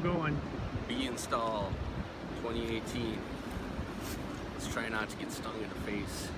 going. Bee install 2018. Let's try not to get stung in the face.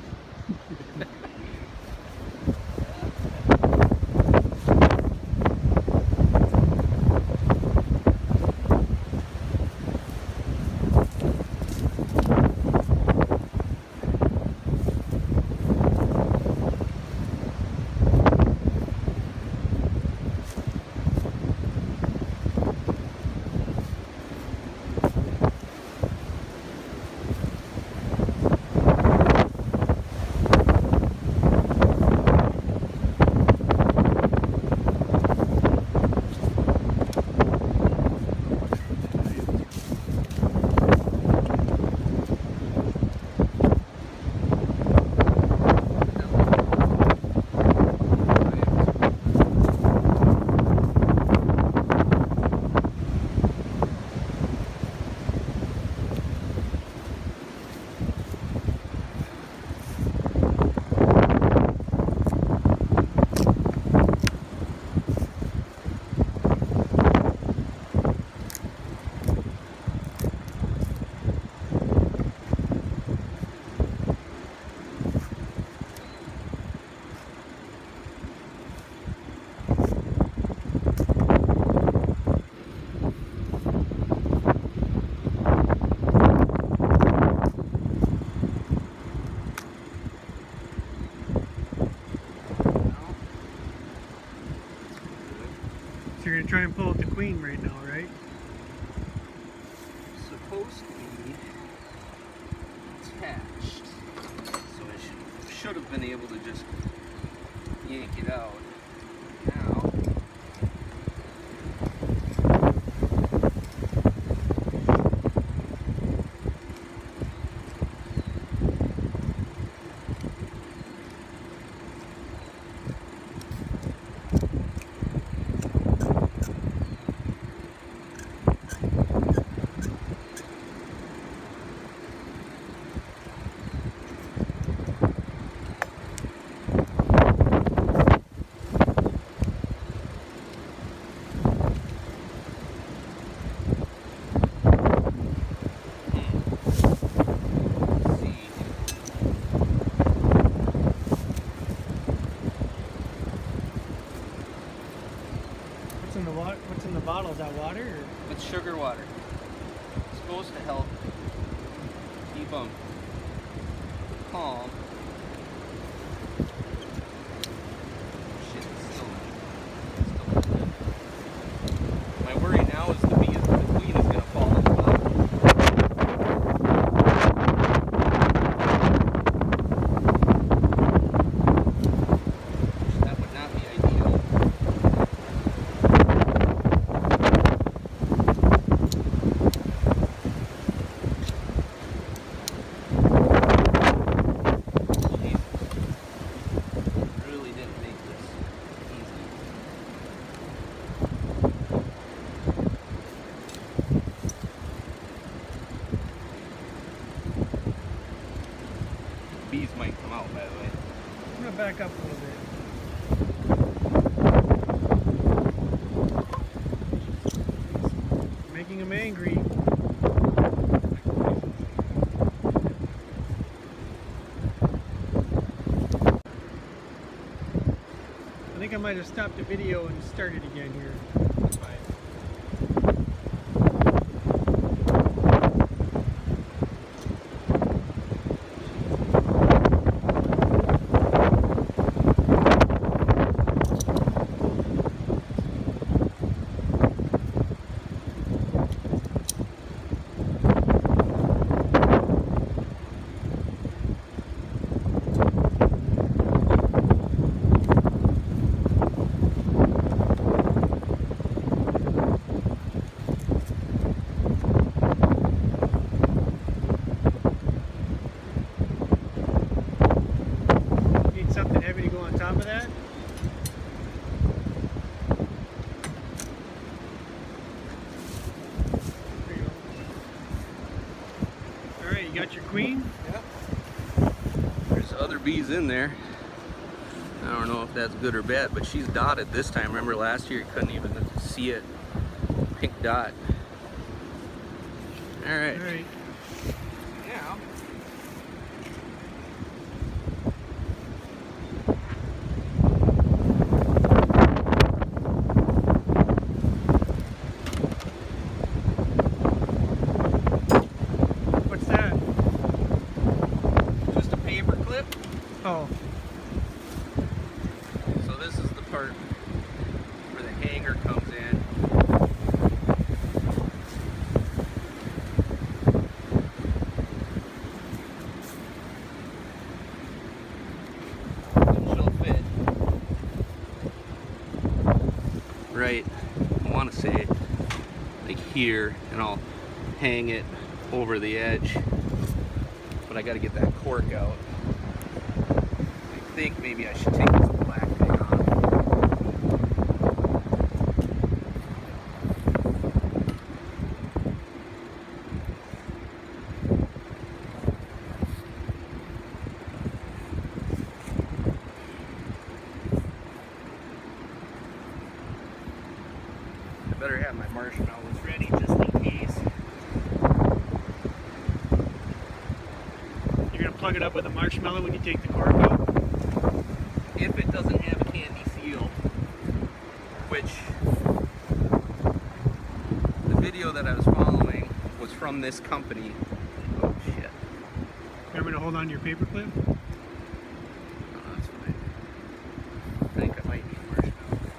So you're gonna try and pull out the queen right now, right? Supposed to be attached, so I should have been able to just yank it out. Now What's in the bottle? Is that water? Or? it's sugar water. It's supposed to help keep them calm. Shit, it's still good. My worry now is the queen is gonna fall in the bottle. That would not be ideal. Bees might come out, by the way. I'm gonna back up a little bit. Making them angry. I think I might have stopped the video and started again here. That's fine. top of that. There you go. Alright, you got your queen? Yeah. There's other bees in there. I don't know if that's good or bad, but she's dotted this time. Remember last year you couldn't even see it. Pink dot. All right. All right. Now, What's that? just a paper clip. Oh, So this is the part where the hanger comes in. And she'll fit right, I want to say like here, and I'll hang it over the edge. But I got to get that cork out. I think maybe I should take this black thing off. I better have my marshmallows ready just in case. you're gonna plug it up with a marshmallow when you take the cork out? If it doesn't have a candy seal, which the video that I was following was from this company. Oh shit. Remember to hold on to your paper clip? Oh, that's fine. I think I might need marshmallows.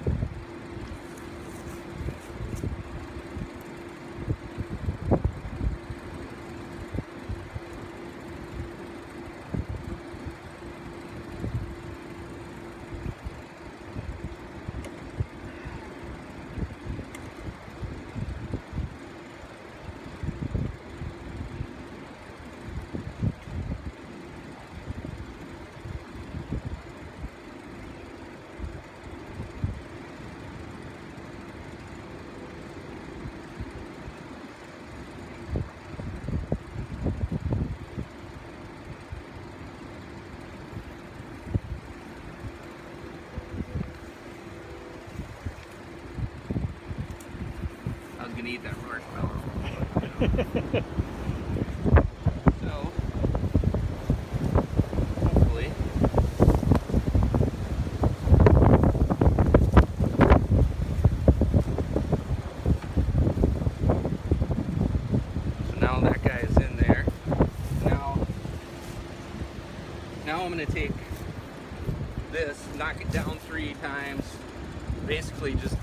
I was gonna eat that marshmallow. So, hopefully, so now that guy is in there. Now I'm gonna take this, knock it down 3 times, basically just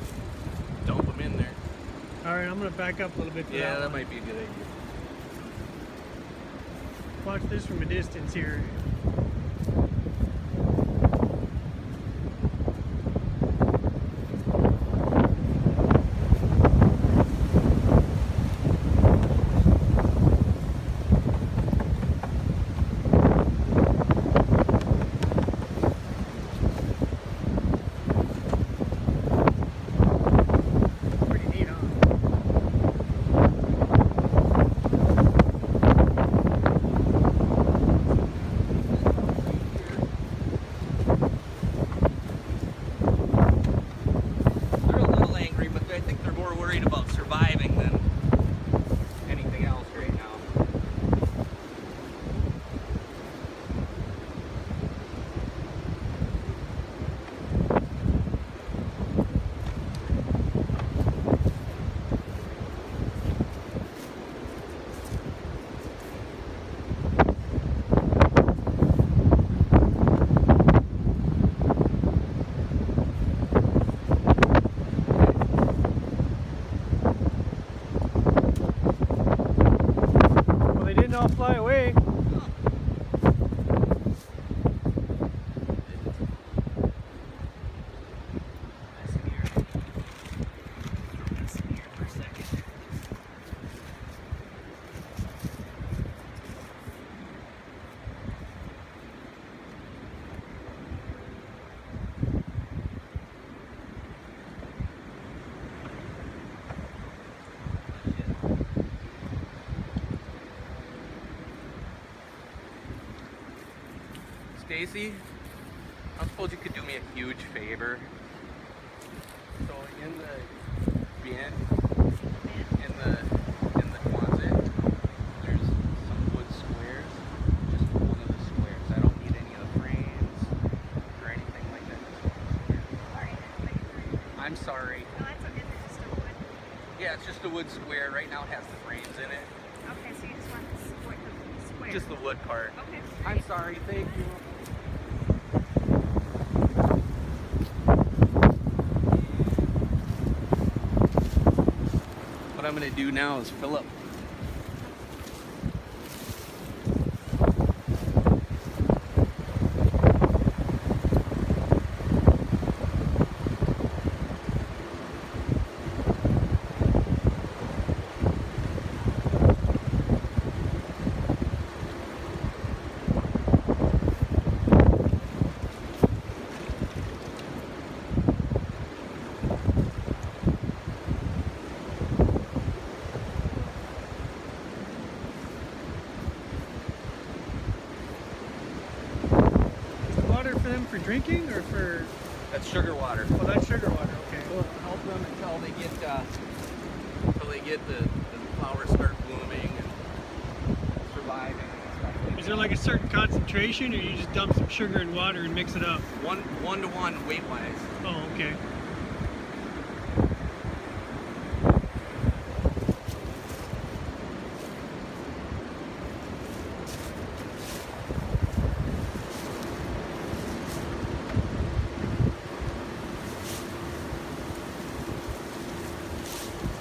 dump them in there. All right, I'm gonna back up a little bit. For Yeah, that that one. might be a good idea. Watch this from a distance here. Pretty neat, huh? They're a little angry, but I think they're more worried about surviving than anything else right now. Well, they didn't all fly away. Nice in here. Throw this in here for a second. Stacy, I suppose you could do me a huge favor. So in the bin, in the closet, Yeah, it's just a wood square. Right now it has frames in it. Okay, so you just want the square. Just the wood part. Okay. I'm sorry, thank you. What I'm gonna do now is fill up. Water for them for drinking or for? That's sugar water. Oh, that's sugar water. Okay. It'll help them until they get the flowers start blooming and surviving and stuff. Is there like a certain concentration, or you just dump some sugar and water and mix it up? One to one weight wise. Oh, okay.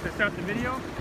Should I stop the video?